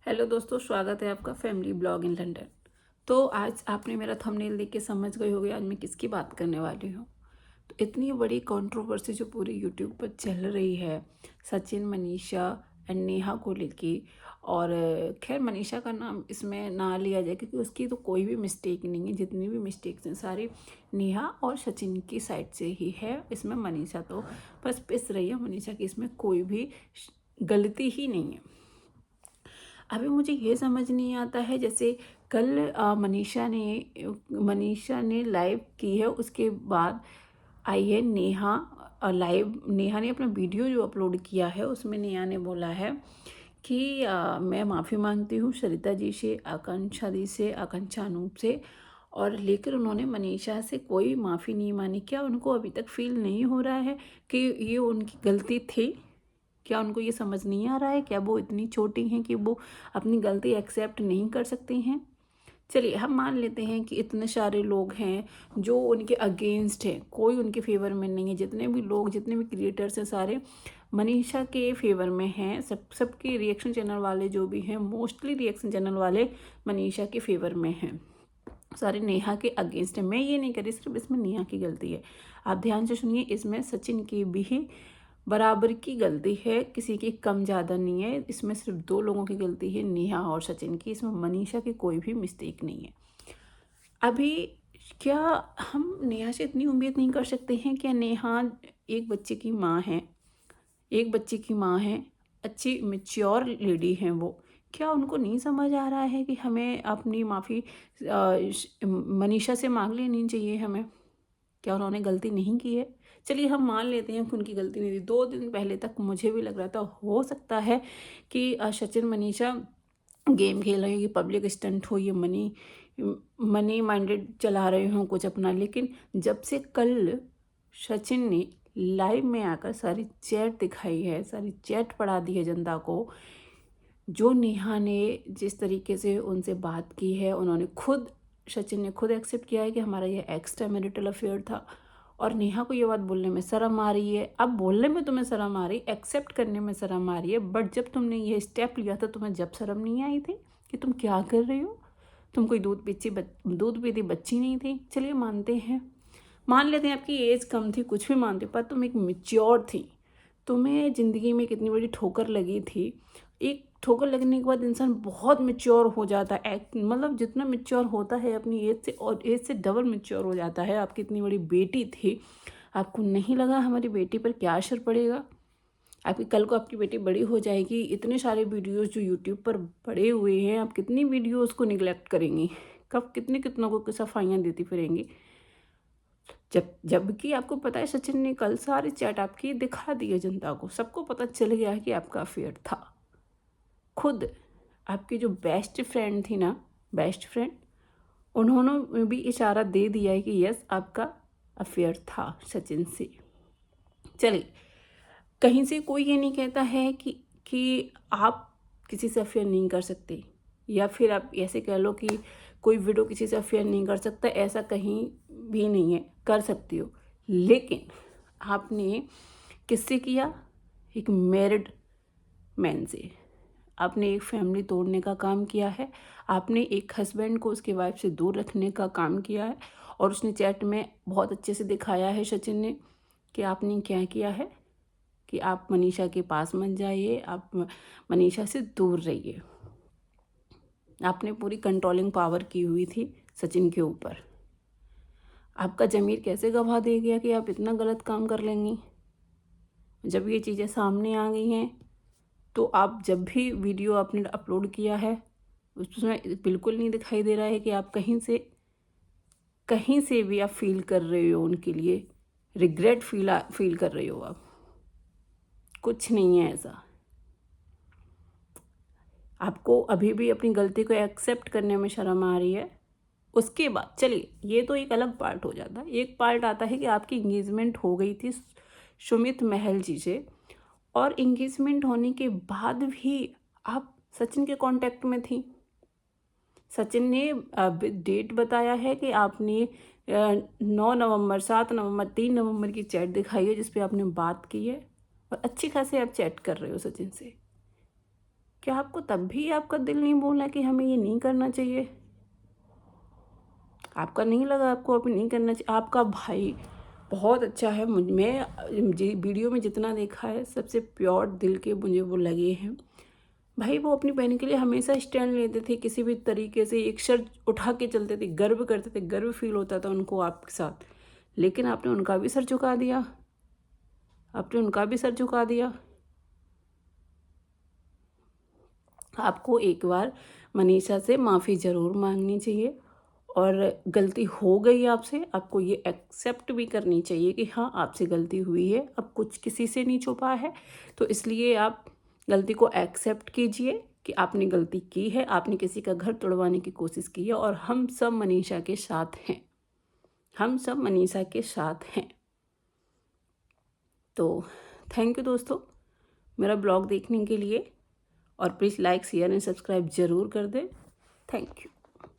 Hello दोस्तों, स्वागत है आपका फैमिली ब्लॉग इन लंदन। तो आज आपने मेरा थंबनेल देख के समझ गए होंगे आज मैं किसकी बात करने वाली हूँ। तो इतनी बड़ी कंट्रोवर्सी जो पूरी यूट्यूब पर चल रही है, सचिन, मनीषा एंड नेहा को लेके। और खैर मनीषा का नाम इसमें ना लिया जाए क्योंकि उसकी तो कोई भी मिस्टेक नहीं है। जितनी भी मिस्टेक्स हैं सारी नेहा और सचिन की साइड से ही है। इसमें मनीषा तो बस पिस रही है। मनीषा की इसमें कोई भी गलती ही नहीं है। अभी मुझे ये समझ नहीं आता है, जैसे कल मनीषा ने लाइव की है, उसके बाद आई है नेहा। लाइव नेहा ने अपना वीडियो जो अपलोड किया है उसमें नेहा ने बोला है कि मैं माफ़ी मांगती हूँ सरिता जी से, आकांक्षा दी से, आकांक्षा अनूप से। और लेकिन उन्होंने मनीषा से कोई माफ़ी नहीं मानी। क्या उनको अभी तक फील नहीं हो रहा है कि ये उनकी गलती थी? क्या उनको ये समझ नहीं आ रहा है? क्या वो इतनी छोटी हैं कि वो अपनी गलती एक्सेप्ट नहीं कर सकती हैं? चलिए हम मान लेते हैं कि इतने सारे लोग हैं जो उनके अगेंस्ट हैं, कोई उनके फेवर में नहीं है। जितने भी लोग, जितने भी क्रिएटर्स हैं, सारे मनीषा के फेवर में हैं। सबके रिएक्शन चैनल वाले जो भी हैं, मोस्टली रिएक्शन चैनल वाले मनीषा के फेवर में हैं, सारे नेहा के अगेंस्ट है। मैं ये नहीं कह रही सिर्फ इसमें नेहा की गलती है। आप ध्यान से सुनिए, इसमें सचिन की भी बराबर की गलती है, किसी की कम ज़्यादा नहीं है। इसमें सिर्फ दो लोगों की गलती है, नेहा और सचिन की। इसमें मनीषा की कोई भी मिस्टेक नहीं है। अभी क्या हम नेहा से इतनी उम्मीद नहीं कर सकते हैं? क्या नेहा एक बच्चे की माँ है, एक बच्चे की माँ है, अच्छी मैच्योर लेडी हैं वो। क्या उनको नहीं समझ आ रहा है कि हमें अपनी माफ़ी मनीषा से मांग लेनी चाहिए हमें? क्या उन्होंने गलती नहीं की है? चलिए हम मान लेते हैं कि उनकी गलती नहीं थी। 2 दिन पहले तक मुझे भी लग रहा था हो सकता है कि सचिन मनीषा गेम खेल रहे हो, ये पब्लिक स्टंट हो, ये मनी माइंडेड चला रहे हों कुछ अपना। लेकिन जब से कल सचिन ने लाइव में आकर सारी चैट दिखाई है, सारी चैट पढ़ा दी है जनता को, जो नेहा ने जिस तरीके से उनसे बात की है, उन्होंने खुद, सचिन ने खुद एक्सेप्ट किया है कि हमारा ये एक्स्ट्रा मैरिटल अफेयर था। और नेहा को ये बात बोलने में शर्म आ रही है। अब बोलने में तुम्हें शर्म आ रही, एक्सेप्ट करने में शर्म आ रही है, बट जब तुमने ये स्टेप लिया था तुम्हें जब शर्म नहीं आई थी कि तुम क्या कर रही हो? तुम कोई दूध पीती बच्ची नहीं थी। चलिए मानते हैं, मान लेते हैं आपकी एज कम थी, कुछ भी मानते, पर तुम एक मेच्योर थी। तुम्हें ज़िंदगी में कितनी बड़ी ठोकर लगी थी। एक ठोकर लगने के बाद इंसान बहुत मेच्योर हो जाता है। मतलब जितना मेच्योर होता है अपनी एज से, और एज से डबल मेच्योर हो जाता है। आपकी इतनी बड़ी बेटी थी, आपको नहीं लगा हमारी बेटी पर क्या असर पड़ेगा? आपकी कल को आपकी बेटी बड़ी हो जाएगी, इतने सारे वीडियोस जो यूट्यूब पर पड़े हुए हैं, आप कितनी वीडियोस को निगलेक्ट करेंगी? कब कितनों को सफाइयाँ देती फिरेंगी? जबकि आपको पता है सचिन ने कल सारी चैट आपकी दिखा दी है जनता को, सबको पता चल गया है कि आपका अफेयर था। खुद आपकी जो बेस्ट फ्रेंड थी ना, बेस्ट फ्रेंड, उन्होंने भी इशारा दे दिया है कि यस आपका अफेयर था सचिन से। चलिए, कहीं से कोई ये नहीं कहता है कि आप किसी से अफेयर नहीं कर सकते, या फिर आप ऐसे कह लो कि कोई विडो किसी से अफेयर नहीं कर सकता। ऐसा कहीं भी नहीं है, कर सकती हो। लेकिन आपने किससे किया? एक मैरिड मैन से। आपने एक फैमिली तोड़ने का काम किया है। आपने एक हस्बैंड को उसकी वाइफ से दूर रखने का काम किया है। और उसने चैट में बहुत अच्छे से दिखाया है सचिन ने कि आपने क्या किया है, कि आप मनीषा के पास मत जाइए, आप मनीषा से दूर रहिए। आपने पूरी कंट्रोलिंग पावर की हुई थी सचिन के ऊपर। आपका ज़मीर कैसे गवाह दे गया कि आप इतना गलत काम कर लेंगी? जब ये चीज़ें सामने आ गई हैं तो आप जब भी वीडियो आपने अपलोड किया है उसमें बिल्कुल नहीं दिखाई दे रहा है कि आप कहीं से भी आप फील कर रहे हो उनके लिए रिग्रेट फील कर रहे हो आप। कुछ नहीं है ऐसा। आपको अभी भी अपनी गलती को एक्सेप्ट करने में शर्म आ रही है। उसके बाद चलिए, ये तो एक अलग पार्ट हो जाता है। एक पार्ट आता है कि आपकी इंगेजमेंट हो गई थी सुमित महल जी से, और इंगेजमेंट होने के बाद भी आप सचिन के कांटेक्ट में थी। सचिन ने डेट बताया है कि आपने 9 नवंबर, 7 नवंबर, 3 नवंबर की चैट दिखाई है जिस पे आपने बात की है, और अच्छी खासी आप चैट कर रहे हो सचिन से। क्या आपको तब भी आपका दिल नहीं बोला कि हमें ये नहीं करना चाहिए? आपका नहीं लगा आपको अभी नहीं करना चाहिए? आपका भाई बहुत अच्छा है, मैं जी वीडियो में जितना देखा है सबसे प्योर दिल के मुझे वो लगे हैं। भाई वो अपनी बहन के लिए हमेशा स्टैंड लेते थे, किसी भी तरीके से एक शर्त उठा के चलते थे, गर्व करते थे, गर्व फील होता था उनको आपके साथ। लेकिन आपने उनका भी सर झुका दिया, आपने उनका भी सर झुका दिया। आपको एक बार मनीषा से माफ़ी ज़रूर मांगनी चाहिए, और गलती हो गई आपसे, आपको ये एक्सेप्ट भी करनी चाहिए कि हाँ आपसे गलती हुई है। अब कुछ किसी से नहीं छुपा है, तो इसलिए आप गलती को एक्सेप्ट कीजिए कि आपने गलती की है, आपने किसी का घर तोड़वाने की कोशिश की है, और हम सब मनीषा के साथ हैं, हम सब मनीषा के साथ हैं। तो थैंक यू दोस्तों मेरा ब्लॉग देखने के लिए, और please like share and subscribe ज़रूर कर दें। Thank you.